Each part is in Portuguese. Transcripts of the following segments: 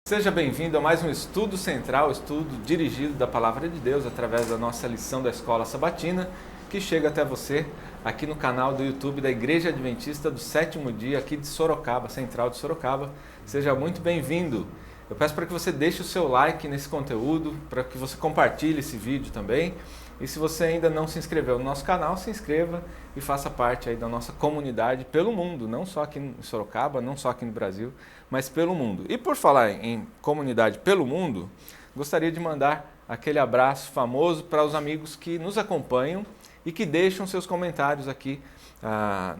Seja bem-vindo a mais um estudo central, estudo dirigido da Palavra de Deus através da nossa lição da Escola Sabatina, que chega até você aqui no canal do YouTube da Igreja Adventista do Sétimo Dia, aqui de Sorocaba, central de Sorocaba. Seja muito bem-vindo. Eu peço para que você deixe o seu like nesse conteúdo, para que você compartilhe esse vídeo também. E se você ainda não se inscreveu no nosso canal, se inscreva e faça parte aí da nossa comunidade pelo mundo, não só aqui em Sorocaba, não só aqui no Brasil, mas pelo mundo. E por falar em comunidade pelo mundo, gostaria de mandar aquele abraço famoso para os amigos que nos acompanham e que deixam seus comentários aqui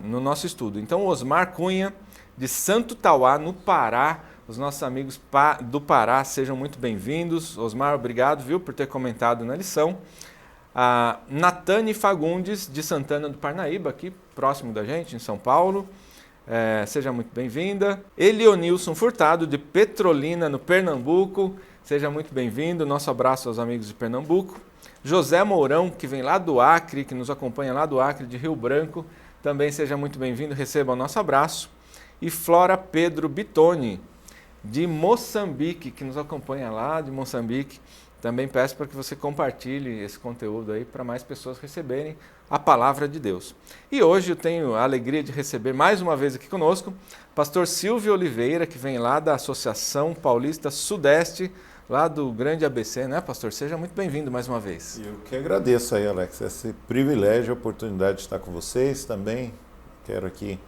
no nosso estudo. Então, Osmar Cunha, de Santo Tauá, no Pará, os nossos amigos do Pará, sejam muito bem-vindos. Osmar, obrigado, viu, por ter comentado na lição. A Natane Fagundes, de Santana do Parnaíba, aqui próximo da gente, em São Paulo. Seja muito bem-vinda. Elionilson Furtado, de Petrolina, no Pernambuco. Seja muito bem-vindo. Nosso abraço aos amigos de Pernambuco. José Mourão, que vem lá do Acre, que nos acompanha lá do Acre, de Rio Branco. Também seja muito bem-vindo. Receba o nosso abraço. E Flora Pedro Bitoni, de Moçambique, que nos acompanha lá de Moçambique. Também peço para que você compartilhe esse conteúdo aí para mais pessoas receberem a palavra de Deus. E hoje eu tenho a alegria de receber mais uma vez aqui conosco pastor Silvio Oliveira, que vem lá da Associação Paulista Sudeste, lá do Grande ABC, né, pastor? Seja muito bem-vindo mais uma vez. Eu que agradeço aí, Alex, esse privilégio, a oportunidade de estar com vocês também. Quero aqui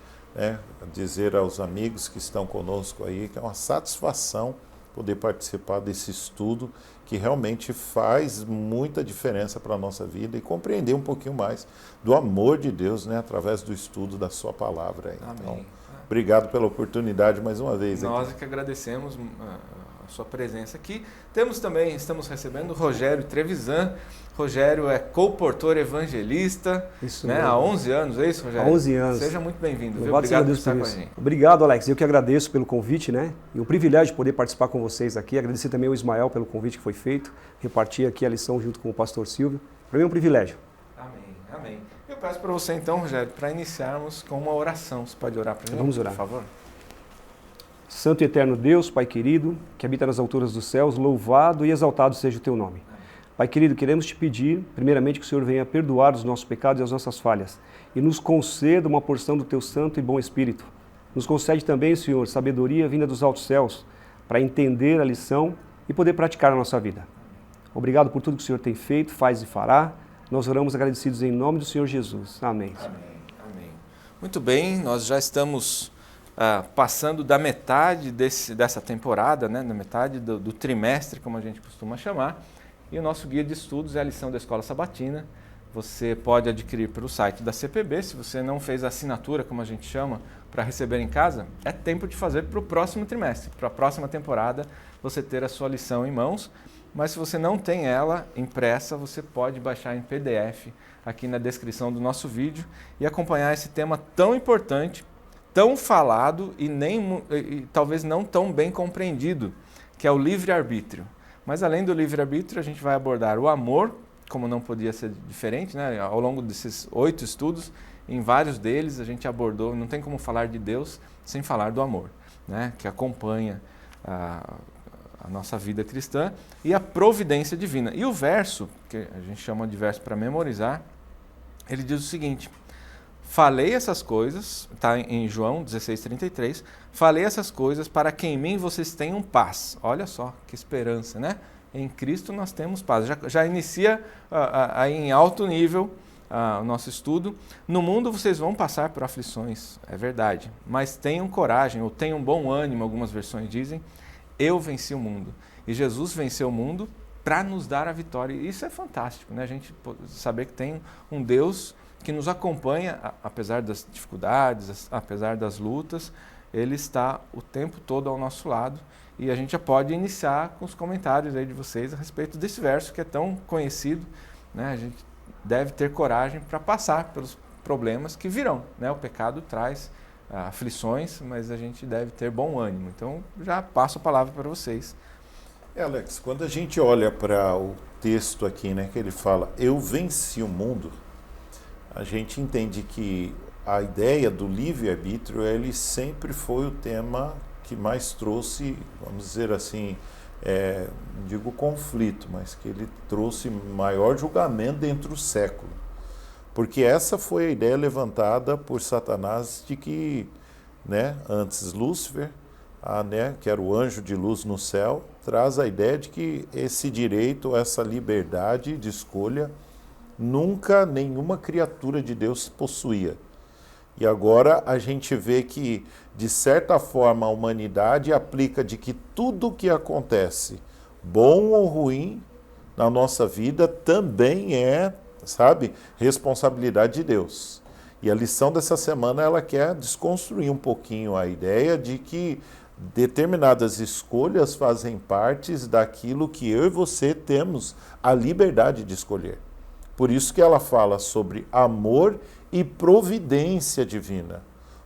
dizer aos amigos que estão conosco aí que é uma satisfação poder participar desse estudo que realmente faz muita diferença para a nossa vida e compreender um pouquinho mais do amor de Deus, né, através do estudo da sua palavra. Aí. Então, obrigado pela oportunidade mais uma vez. Nós é que agradecemos a sua presença aqui. Estamos recebendo o Rogério Trevisan. Rogério é colportor evangelista, isso, né? Há 11 anos, é isso, Rogério? Há 11 anos. Seja muito bem-vindo. Obrigado por estar com a gente. Obrigado, Alex. Eu que agradeço pelo convite, né? E o privilégio de poder participar com vocês aqui. Agradecer também ao Ismael pelo convite que foi feito. Repartir aqui a lição junto com o pastor Silvio. Para mim é um privilégio. Amém, amém. Eu peço para você então, Rogério, para iniciarmos com uma oração. Você pode orar para a gente? Vamos orar. Por favor. Santo e eterno Deus, Pai querido, que habita nas alturas dos céus, louvado e exaltado seja o teu nome. Pai querido, queremos te pedir, primeiramente, que o Senhor venha perdoar os nossos pecados e as nossas falhas e nos conceda uma porção do teu santo e bom Espírito. Nos concede também, Senhor, sabedoria vinda dos altos céus para entender a lição e poder praticar a nossa vida. Obrigado por tudo que o Senhor tem feito, faz e fará. Nós oramos agradecidos em nome do Senhor Jesus. Amém. Amém. Amém. Muito bem, nós já estamos passando da metade dessa temporada, né, da metade do trimestre, como a gente costuma chamar. E o nosso guia de estudos é a lição da Escola Sabatina. Você pode adquirir pelo site da CPB. Se você não fez a assinatura, como a gente chama, para receber em casa, é tempo de fazer para o próximo trimestre, para a próxima temporada, você ter a sua lição em mãos. Mas se você não tem ela impressa, você pode baixar em PDF aqui na descrição do nosso vídeo e acompanhar esse tema tão importante, tão falado e talvez não tão bem compreendido, que é o livre-arbítrio. Mas além do livre-arbítrio, a gente vai abordar o amor, como não podia ser diferente, né? Ao longo desses 8 estudos, em vários deles a gente abordou, não tem como falar de Deus sem falar do amor, né? Que acompanha a nossa vida cristã e a providência divina. E o verso, que a gente chama de verso para memorizar, ele diz o seguinte: falei essas coisas, está em João 16:33, falei essas coisas para que em mim vocês tenham paz. Olha só, que esperança, né? Em Cristo nós temos paz. Já inicia aí em alto nível o nosso estudo. No mundo vocês vão passar por aflições, é verdade, mas tenham coragem, ou tenham bom ânimo, algumas versões dizem, eu venci o mundo. E Jesus venceu o mundo para nos dar a vitória. E isso é fantástico, né? A gente saber que tem um Deus que nos acompanha, apesar das dificuldades, apesar das lutas, Ele está o tempo todo ao nosso lado. E a gente já pode iniciar com os comentários aí de vocês a respeito desse verso que é tão conhecido, né? A gente deve ter coragem para passar pelos problemas que virão, né? O pecado traz aflições, mas a gente deve ter bom ânimo. Então, já passo a palavra para vocês. Alex, quando a gente olha para o texto aqui, né, que ele fala, eu venci o mundo, a gente entende que a ideia do livre-arbítrio, ele sempre foi o tema que mais trouxe, vamos dizer assim, não digo conflito, mas que ele trouxe maior julgamento dentro do século. Porque essa foi a ideia levantada por Satanás de que, né, antes Lúcifer, que era o anjo de luz no céu, traz a ideia de que esse direito, essa liberdade de escolha, nunca nenhuma criatura de Deus possuía. E agora a gente vê que, de certa forma, a humanidade aplica de que tudo que acontece, bom ou ruim, na nossa vida, também é, sabe, responsabilidade de Deus. E a lição dessa semana, ela quer desconstruir um pouquinho a ideia de que determinadas escolhas fazem parte daquilo que eu e você temos a liberdade de escolher. Por isso que ela fala sobre amor e providência divina.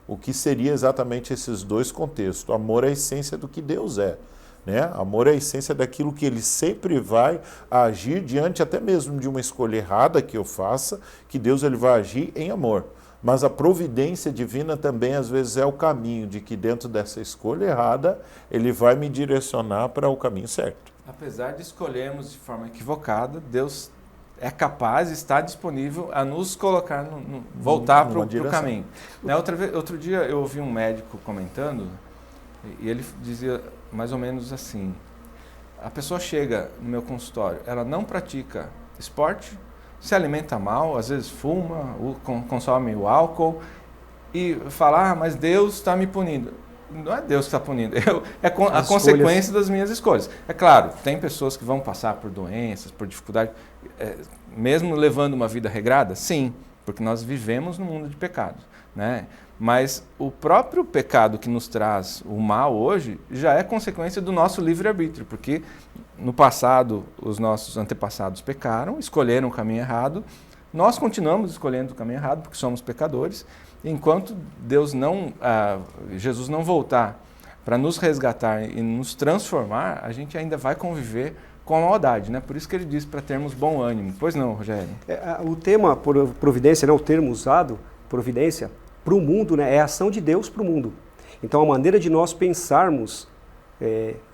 O que seria exatamente esses dois contextos? Amor é a essência do que Deus é, né? Amor é a essência daquilo que Ele sempre vai agir diante até mesmo de uma escolha errada que eu faça, que Deus ele vai agir em amor. Mas a providência divina também às vezes é o caminho de que dentro dessa escolha errada Ele vai me direcionar para o caminho certo. Apesar de escolhermos de forma equivocada, Deus é capaz, está disponível a nos colocar, voltar para o caminho. Né, outro dia eu ouvi um médico comentando e ele dizia mais ou menos assim: a pessoa chega no meu consultório, ela não pratica esporte, se alimenta mal, às vezes fuma, consome o álcool e fala, mas Deus está me punindo. Não é Deus que está punindo, é a consequência das minhas escolhas. É claro, tem pessoas que vão passar por doenças, por dificuldade, mesmo levando uma vida regrada, sim, porque nós vivemos num mundo de pecado, né? Mas o próprio pecado que nos traz o mal hoje já é consequência do nosso livre-arbítrio, porque no passado os nossos antepassados pecaram, escolheram o caminho errado, nós continuamos escolhendo o caminho errado porque somos pecadores. Enquanto Jesus não voltar para nos resgatar e nos transformar, a gente ainda vai conviver com a maldade, né? Por isso que ele diz para termos bom ânimo. Pois não, Rogério? O tema providência, né, o termo usado, providência, para o mundo, né, é a ação de Deus para o mundo. Então a maneira de nós pensarmos,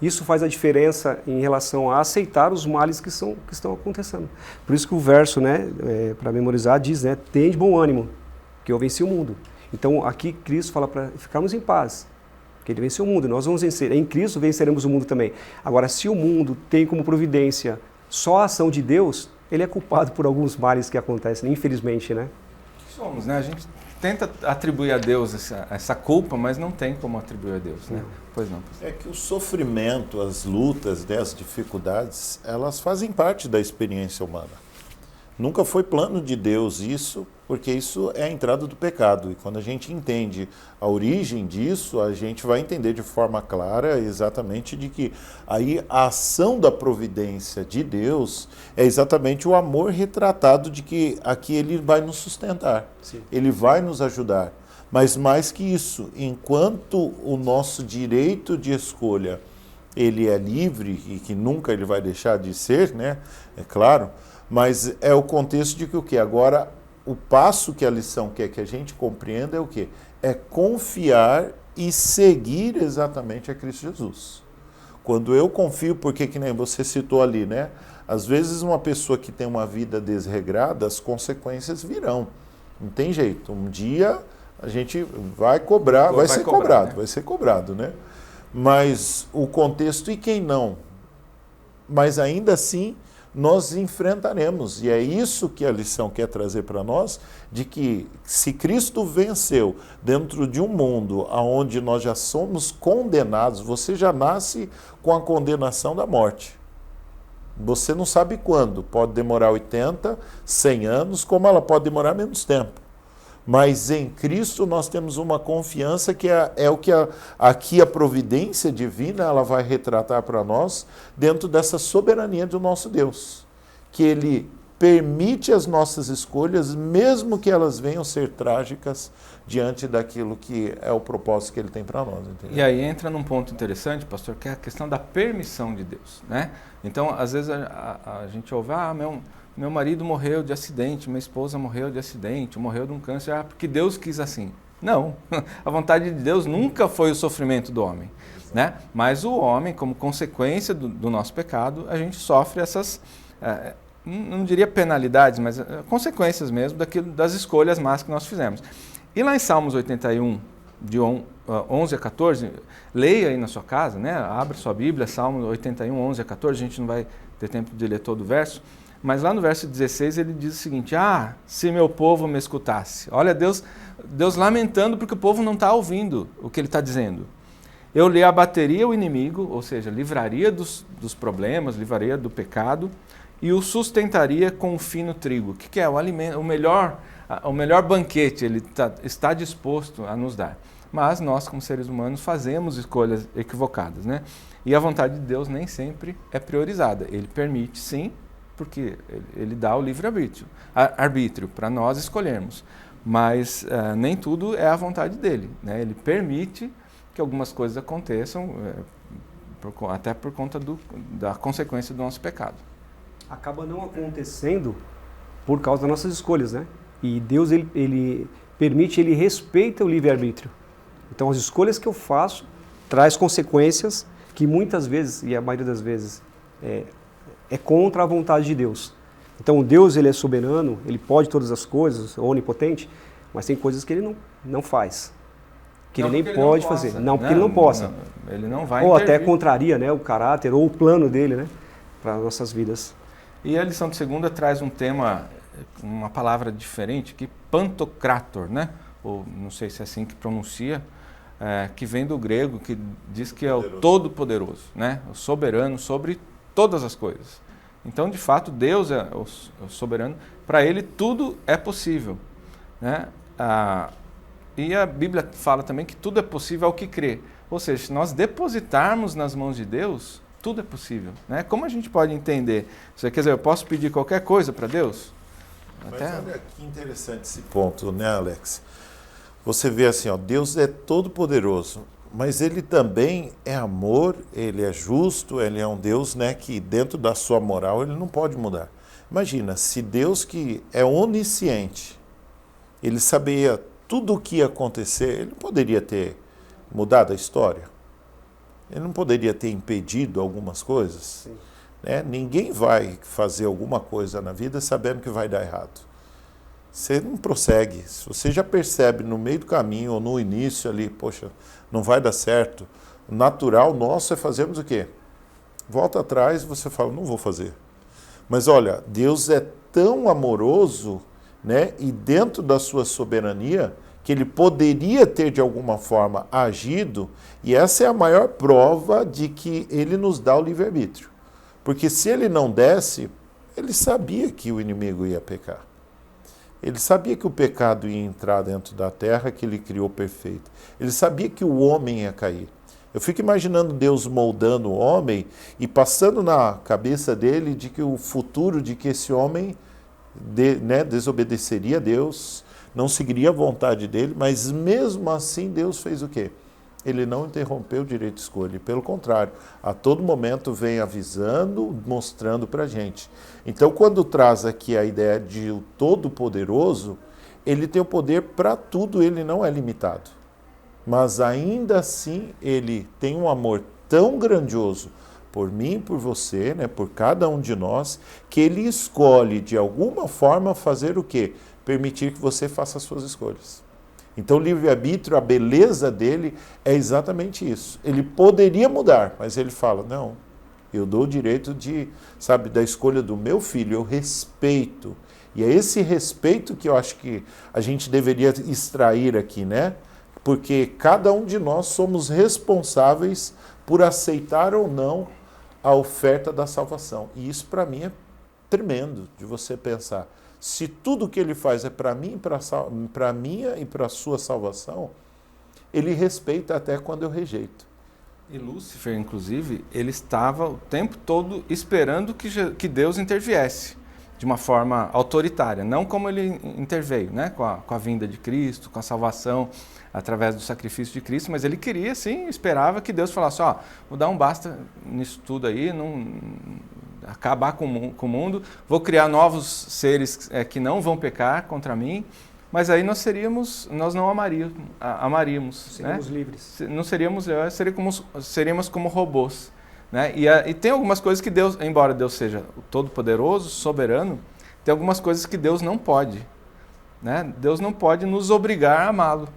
isso faz a diferença em relação a aceitar os males que estão acontecendo. Por isso que o verso, né, para memorizar, diz, né, tem de bom ânimo, que eu venci o mundo. Então aqui Cristo fala para ficarmos em paz, que Ele venceu o mundo, nós vamos vencer. Em Cristo venceremos o mundo também. Agora, se o mundo tem como providência só a ação de Deus, ele é culpado por alguns males que acontecem, infelizmente, né? Somos, né? A gente tenta atribuir a Deus essa culpa, mas não tem como atribuir a Deus, né? Pois não. É que o sofrimento, as lutas, as dificuldades, elas fazem parte da experiência humana. Nunca foi plano de Deus isso, porque isso é a entrada do pecado. E quando a gente entende a origem disso, a gente vai entender de forma clara exatamente de que aí a ação da providência de Deus é exatamente o amor retratado de que aqui Ele vai nos sustentar, Sim. Ele vai nos ajudar. Mas mais que isso, enquanto o nosso direito de escolha ele é livre e que nunca ele vai deixar de ser, né? É claro. Mas é o contexto de que o quê? Agora, o passo que a lição quer que a gente compreenda é o quê? É confiar e seguir exatamente a Cristo Jesus. Quando eu confio, porque que nem você citou ali, né? Às vezes uma pessoa que tem uma vida desregrada, as consequências virão. Não tem jeito. Um dia a gente vai cobrar, vai ser cobrado, né? Vai ser cobrado, né? Mas o contexto, e quem não? Mas ainda assim, nós enfrentaremos, e é isso que a lição quer trazer para nós, de que se Cristo venceu dentro de um mundo onde nós já somos condenados, você já nasce com a condenação da morte. Você não sabe quando, pode demorar 80, 100 anos, como ela pode demorar menos tempo. Mas em Cristo nós temos uma confiança que é o que aqui a providência divina ela vai retratar para nós dentro dessa soberania do nosso Deus. Que Ele permite as nossas escolhas, mesmo que elas venham ser trágicas, diante daquilo que é o propósito que Ele tem para nós. Entendeu? E aí entra num ponto interessante, pastor, que é a questão da permissão de Deus, né? Então, às vezes a gente ouve, meu marido morreu de acidente, minha esposa morreu de acidente, morreu de um câncer, porque Deus quis assim. Não, a vontade de Deus nunca foi o sofrimento do homem, né? Mas o homem, como consequência do nosso pecado, a gente sofre essas, não diria penalidades, mas consequências mesmo das escolhas más que nós fizemos. E lá em Salmos 81, de 11 a 14, leia aí na sua casa, né? Abra sua Bíblia, Salmos 81, 11 a 14, a gente não vai ter tempo de ler todo o verso, mas lá no verso 16 ele diz o seguinte: se meu povo me escutasse. Olha, Deus lamentando porque o povo não está ouvindo o que ele está dizendo. Eu lhe abateria o inimigo, ou seja, livraria dos problemas, livraria do pecado, e o sustentaria com o fino trigo. O que é? O alimento, o melhor banquete ele está disposto a nos dar. Mas nós, como seres humanos, fazemos escolhas equivocadas, né? E a vontade de Deus nem sempre é priorizada. Ele permite, sim, porque ele dá o livre-arbítrio para nós escolhermos. Mas nem tudo é a vontade dele, né? Ele permite que algumas coisas aconteçam, até por conta da consequência do nosso pecado. Acaba não acontecendo por causa das nossas escolhas, né? E Deus, ele permite, ele respeita o livre-arbítrio. Então, as escolhas que eu faço traz consequências que muitas vezes, e a maioria das vezes, é contra a vontade de Deus. Então, Deus, ele é soberano, ele pode todas as coisas, onipotente, mas tem coisas que ele não faz. Que ele nem pode fazer. Não, porque ele não possa. Ele não vai ou intervir. até contraria, né, o caráter ou o plano dele, né, para as nossas vidas. E a lição de segunda traz um tema, uma palavra diferente, que pantocrator, né? Ou não sei se é assim que pronuncia, que vem do grego, que diz que é o todo-poderoso, né? O soberano sobre todas as coisas. Então, de fato, Deus é o soberano. Para Ele tudo é possível, né? E a Bíblia fala também que tudo é possível ao que crê. Ou seja, se nós depositarmos nas mãos de Deus, tudo é possível, né? Como a gente pode entender? Você quer dizer, eu posso pedir qualquer coisa para Deus? Mas olha que interessante esse ponto, né, Alex? Você vê assim, Deus é todo poderoso, mas Ele também é amor, Ele é justo, Ele é um Deus, né, que dentro da sua moral Ele não pode mudar. Imagina, se Deus que é onisciente, Ele sabia tudo o que ia acontecer, Ele poderia ter mudado a história? Ele não poderia ter impedido algumas coisas? Né? Ninguém vai fazer alguma coisa na vida sabendo que vai dar errado. Você não prossegue. Se você já percebe no meio do caminho ou no início ali, poxa, não vai dar certo, o natural nosso é fazermos o quê? Volta atrás e você fala, não vou fazer. Mas olha, Deus é tão amoroso, né? E dentro da sua soberania, que Ele poderia ter de alguma forma agido, e essa é a maior prova de que Ele nos dá o livre-arbítrio. Porque se Ele não desse, Ele sabia que o inimigo ia pecar. Ele sabia que o pecado ia entrar dentro da terra que Ele criou perfeita. Ele sabia que o homem ia cair. Eu fico imaginando Deus moldando o homem e passando na cabeça dele de que o futuro de que esse homem desobedeceria a Deus, não seguiria a vontade dele, mas mesmo assim Deus fez o quê? Ele não interrompeu o direito de escolha, pelo contrário, a todo momento vem avisando, mostrando para a gente. Então, quando traz aqui a ideia de o Todo-Poderoso, Ele tem o poder para tudo, Ele não é limitado. Mas ainda assim, Ele tem um amor tão grandioso por mim e por você, né, por cada um de nós, que Ele escolhe de alguma forma fazer o quê? Permitir que você faça as suas escolhas. Então, o livre-arbítrio, a beleza dele é exatamente isso. Ele poderia mudar, mas ele fala, não, eu dou o direito da escolha do meu filho, eu respeito. E é esse respeito que eu acho que a gente deveria extrair aqui, né? Porque cada um de nós somos responsáveis por aceitar ou não a oferta da salvação. E isso, para mim, é tremendo de você pensar. Se tudo que ele faz é para mim, para minha e para a sua salvação, ele respeita até quando eu rejeito. E Lúcifer, inclusive, ele estava o tempo todo esperando que Deus interviesse de uma forma autoritária, não como ele interveio, né? Com a vinda de Cristo, com a salvação através do sacrifício de Cristo, mas ele queria, sim, esperava que Deus falasse, vou dar um basta nisso tudo aí, acabar com o mundo, vou criar novos seres que não vão pecar contra mim, mas aí nós não amaríamos, Seríamos livres. Não seríamos, seríamos como robôs, né? E tem algumas coisas que Deus, embora Deus seja o todo-poderoso, soberano, tem algumas coisas que Deus não pode, né? Deus não pode nos obrigar a amá-lo.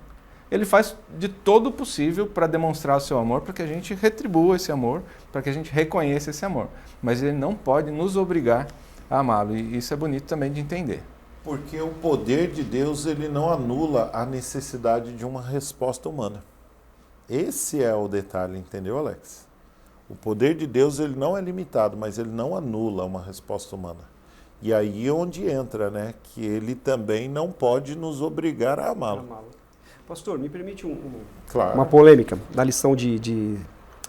Ele faz de todo o possível para demonstrar o seu amor, para que a gente retribua esse amor, para que a gente reconheça esse amor. Mas ele não pode nos obrigar a amá-lo, e isso é bonito também de entender. Porque o poder de Deus, ele não anula a necessidade de uma resposta humana. Esse é o detalhe, entendeu, Alex? O poder de Deus, ele não é limitado, mas ele não anula uma resposta humana. E aí é onde entra, né? Que ele também não pode nos obrigar a amá-lo. Pastor, me permite Claro. uma polêmica da lição de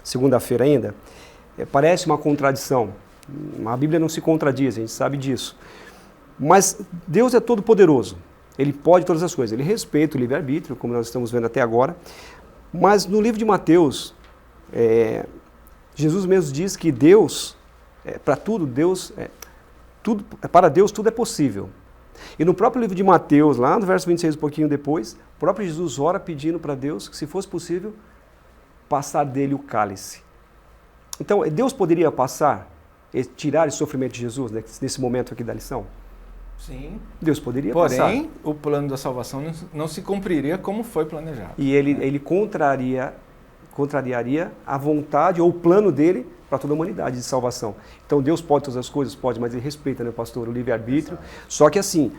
segunda-feira ainda. Parece uma contradição. A Bíblia não se contradiz, a gente sabe disso. Mas Deus é todo poderoso. Ele pode todas as coisas. Ele respeita o livre-arbítrio, como nós estamos vendo até agora. Mas no livro de Mateus, Jesus mesmo diz que Deus, para Deus tudo é possível. E no próprio livro de Mateus, lá no verso 26, um pouquinho depois, o próprio Jesus ora pedindo para Deus que, se fosse possível, passar dele o cálice. Então, Deus poderia tirar esse sofrimento de Jesus, né, nesse momento aqui da lição? Sim. Deus poderia passar. Porém, o plano da salvação não se cumpriria como foi planejado. E ele contrariaria a vontade ou o plano dele para toda a humanidade de salvação. Então Deus pode todas as coisas? Pode, mas ele respeita, né, pastor, o livre-arbítrio. Só que assim,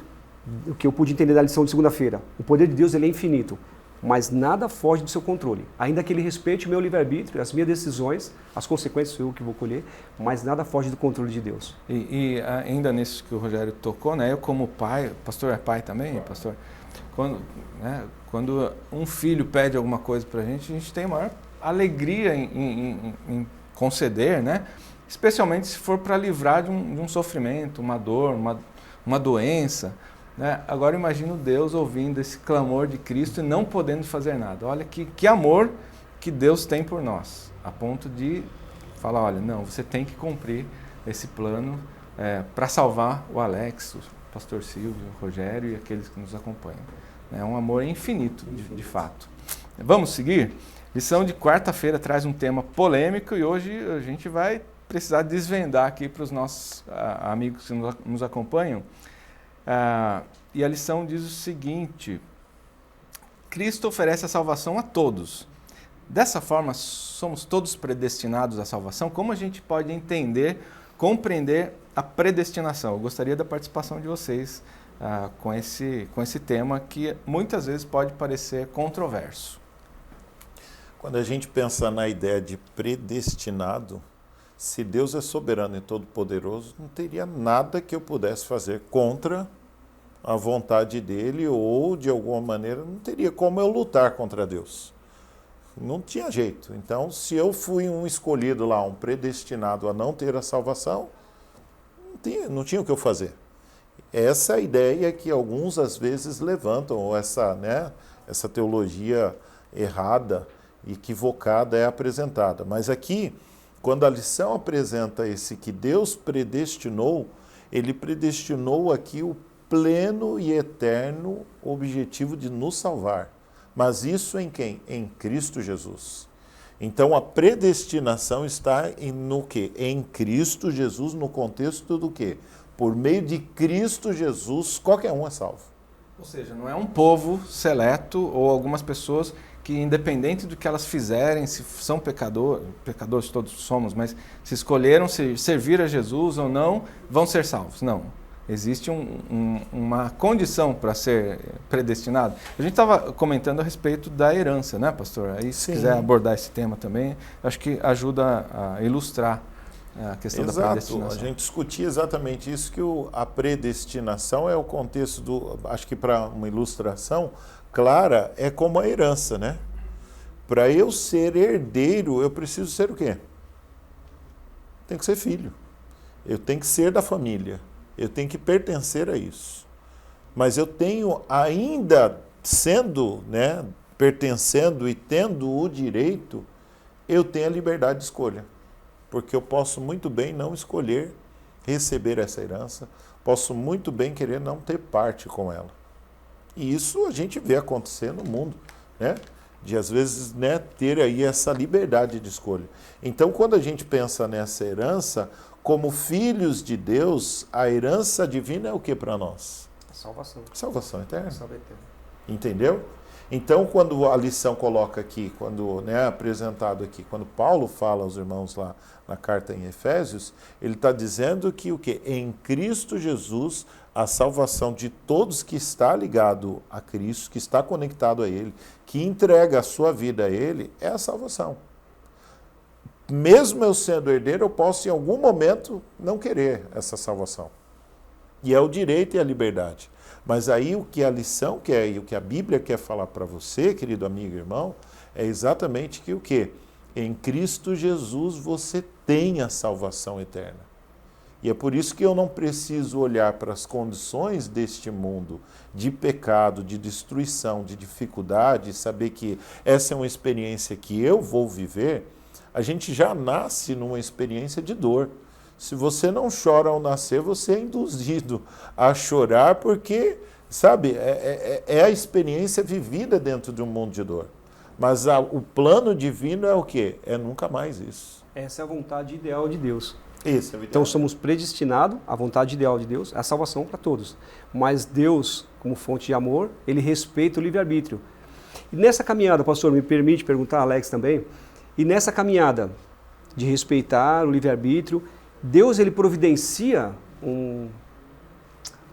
o que eu pude entender da lição de segunda-feira, o poder de Deus ele é infinito, mas nada foge do seu controle. Ainda que ele respeite o meu livre-arbítrio, as minhas decisões, as consequências sou eu que vou colher, mas nada foge do controle de Deus. E ainda nisso que o Rogério tocou, né, eu como pai, o pastor é pai também, pastor, quando um filho pede alguma coisa para a gente tem a maior alegria em conceder, né? Especialmente se for para livrar de um sofrimento, uma dor, uma doença, né? Agora imagino Deus ouvindo esse clamor de Cristo e não podendo fazer nada. Olha que amor que Deus tem por nós, a ponto de falar, olha, não, você tem que cumprir esse plano para salvar o Alex, o pastor Silvio, o Rogério e aqueles que nos acompanham. É um amor infinito, de fato. Vamos seguir? Lição de quarta-feira traz um tema polêmico e hoje a gente vai precisar desvendar aqui para os nossos amigos que nos acompanham. E a lição diz o seguinte: Cristo oferece a salvação a todos. Dessa forma, somos todos predestinados à salvação? Como a gente pode entender, compreender a predestinação? Eu gostaria da participação de vocês com esse tema que muitas vezes pode parecer controverso. Quando a gente pensa na ideia de predestinado, se Deus é soberano e todo-poderoso, não teria nada que eu pudesse fazer contra a vontade dele ou, de alguma maneira, não teria como eu lutar contra Deus. Não tinha jeito. Então, se eu fui um escolhido lá, um predestinado a não ter a salvação, não tinha o que eu fazer. Essa é a ideia que alguns, às vezes, levantam, ou essa teologia errada, equivocada é apresentada. Mas aqui, quando a lição apresenta esse que Deus predestinou, ele predestinou aqui o pleno e eterno objetivo de nos salvar. Mas isso em quem? Em Cristo Jesus. Então a predestinação está no quê? Em Cristo Jesus, no contexto do quê? Por meio de Cristo Jesus, qualquer um é salvo. Ou seja, não é um povo seleto ou algumas pessoas que, independente do que elas fizerem, se são pecadores todos somos, mas se escolheram servir a Jesus ou não, vão ser salvos. Não. Existe uma condição para ser predestinado. A gente estava comentando a respeito da herança, né, pastor? Aí, se quiser abordar esse tema também, acho que ajuda a ilustrar a questão da predestinação. A gente discutia exatamente isso, que a predestinação é o contexto acho que para uma ilustração clara, é como a herança, né? Para eu ser herdeiro, eu preciso ser o quê? Tenho que ser filho. Eu tenho que ser da família. Eu tenho que pertencer a isso. Mas eu tenho, ainda sendo, né, pertencendo e tendo o direito, eu tenho a liberdade de escolha. Porque eu posso muito bem não escolher receber essa herança, posso muito bem querer não ter parte com ela. E isso a gente vê acontecer no mundo, né? De às vezes, né, ter aí essa liberdade de escolha. Então, quando a gente pensa nessa herança, como filhos de Deus, a herança divina é o que para nós? Salvação. Salvação eterna. Salvação eterna. Entendeu? Então, quando a lição coloca aqui, quando né, apresentado aqui, quando Paulo fala aos irmãos lá na carta em Efésios, ele está dizendo que o quê? Em Cristo Jesus, a salvação de todos que está ligado a Cristo, que está conectado a Ele, que entrega a sua vida a Ele, é a salvação. Mesmo eu sendo herdeiro, eu posso em algum momento não querer essa salvação. E é o direito e a liberdade. Mas aí o que a lição quer e o que a Bíblia quer falar para você, querido amigo e irmão, é exatamente que o quê? Em Cristo Jesus você tem a salvação eterna. E é por isso que eu não preciso olhar para as condições deste mundo de pecado, de destruição, de dificuldade, e saber que essa é uma experiência que eu vou viver. A gente já nasce numa experiência de dor. Se você não chora ao nascer, você é induzido a chorar porque, sabe, é a experiência vivida dentro de um mundo de dor. Mas o plano divino é o quê? É nunca mais isso. Essa é a vontade ideal de Deus. Isso, é o Então somos predestinados à vontade ideal de Deus, a salvação para todos. Mas Deus, como fonte de amor, ele respeita o livre-arbítrio. E nessa caminhada, pastor, me permite perguntar, Alex também, e nessa caminhada de respeitar o livre-arbítrio, Deus ele providencia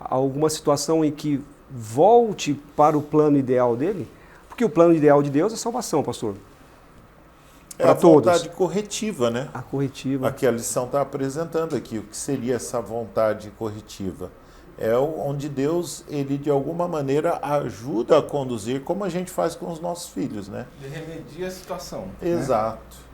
alguma situação em que volte para o plano ideal dele? Porque o plano ideal de Deus é salvação, pastor. É a vontade corretiva, né? A corretiva. Aqui a lição está apresentando aqui o que seria essa vontade corretiva. É onde Deus, ele de alguma maneira ajuda a conduzir, como a gente faz com os nossos filhos, né? Ele remedia a situação. Exato. Né?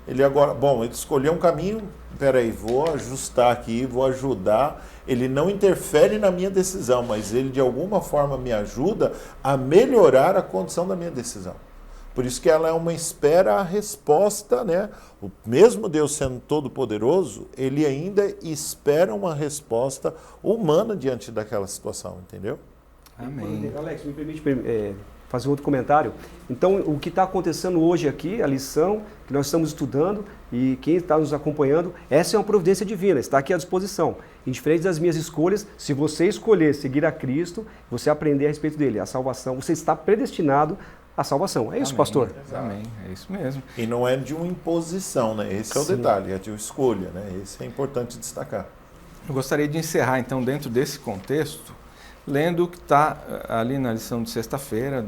Ele agora, ele escolheu um caminho, peraí, vou ajustar aqui, vou ajudar. Ele não interfere na minha decisão, mas ele de alguma forma me ajuda a melhorar a condição da minha decisão. Por isso que ela é uma espera à resposta, né? O mesmo Deus sendo todo-poderoso, ele ainda espera uma resposta humana diante daquela situação, entendeu? Amém. Alex, me permite fazer outro comentário. Então, o que está acontecendo hoje aqui, a lição que nós estamos estudando e quem está nos acompanhando, essa é uma providência divina, está aqui à disposição. Indiferente das minhas escolhas, se você escolher seguir a Cristo, você aprender a respeito dele, a salvação, você está predestinado à salvação. É isso, amém, pastor? Amém, é isso mesmo. E não é de uma imposição, né? Esse é o detalhe, é de uma escolha, né? Esse é importante destacar. Eu gostaria de encerrar, então, dentro desse contexto, lendo o que está ali na lição de sexta-feira,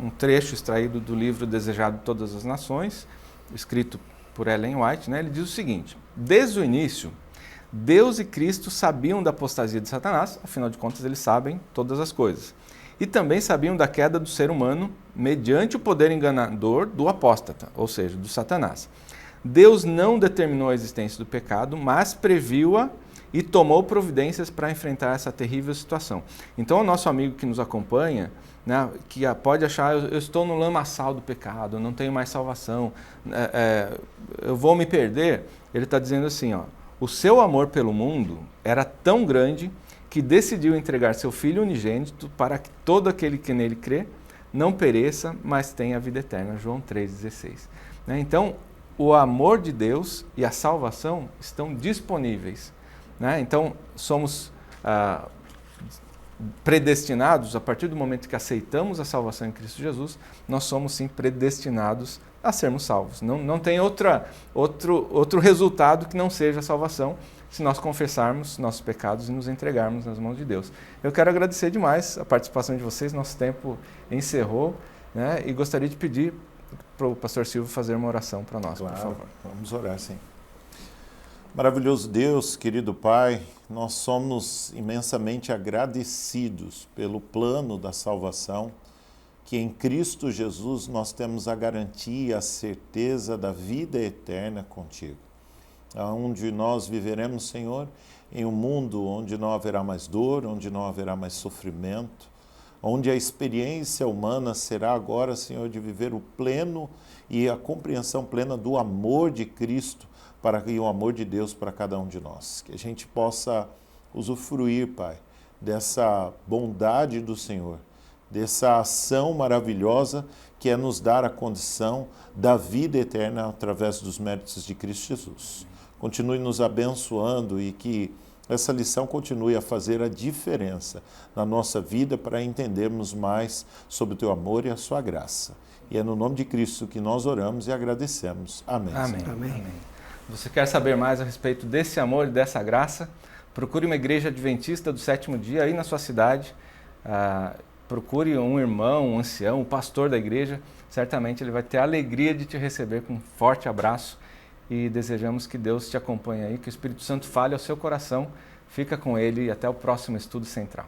um trecho extraído do livro Desejado de Todas as Nações, escrito por Ellen White, né? Ele diz o seguinte: desde o início, Deus e Cristo sabiam da apostasia de Satanás, afinal de contas eles sabem todas as coisas. E também sabiam da queda do ser humano mediante o poder enganador do apóstata, ou seja, do Satanás. Deus não determinou a existência do pecado, mas previu-a e tomou providências para enfrentar essa terrível situação. Então, o nosso amigo que nos acompanha, né, que pode achar, eu estou no lamaçal do pecado, eu não tenho mais salvação, eu vou me perder, ele está dizendo assim, ó, o seu amor pelo mundo era tão grande que decidiu entregar seu Filho unigênito para que todo aquele que nele crê não pereça, mas tenha a vida eterna. João 3,16. Então, o amor de Deus e a salvação estão disponíveis. Então, somos predestinados, a partir do momento que aceitamos a salvação em Cristo Jesus, nós somos sim predestinados a sermos salvos. Não tem outro resultado que não seja a salvação, se nós confessarmos nossos pecados e nos entregarmos nas mãos de Deus. Eu quero agradecer demais a participação de vocês, nosso tempo encerrou, né? E gostaria de pedir para o pastor Silvio fazer uma oração para nós, claro, por favor. Vamos orar, sim. Maravilhoso Deus, querido Pai, nós somos imensamente agradecidos pelo plano da salvação, que em Cristo Jesus nós temos a garantia, a certeza da vida eterna contigo. Onde nós viveremos, Senhor, em um mundo onde não haverá mais dor, onde não haverá mais sofrimento, onde a experiência humana será agora, Senhor, de viver o pleno e a compreensão plena do amor de Cristo e o amor de Deus para cada um de nós. Que a gente possa usufruir, Pai, dessa bondade do Senhor, dessa ação maravilhosa que é nos dar a condição da vida eterna através dos méritos de Cristo Jesus. Continue nos abençoando e que essa lição continue a fazer a diferença na nossa vida para entendermos mais sobre o Teu amor e a Sua graça. E é no nome de Cristo que nós oramos e agradecemos. Amém. Amém. Amém. Amém. Você quer saber mais a respeito desse amor e dessa graça? Procure uma igreja adventista do sétimo dia aí na sua cidade. Procure um irmão, um ancião, um pastor da igreja. Certamente ele vai ter a alegria de te receber com um forte abraço. E desejamos que Deus te acompanhe aí, que o Espírito Santo fale ao seu coração. Fica com ele e até o próximo Estudo Central.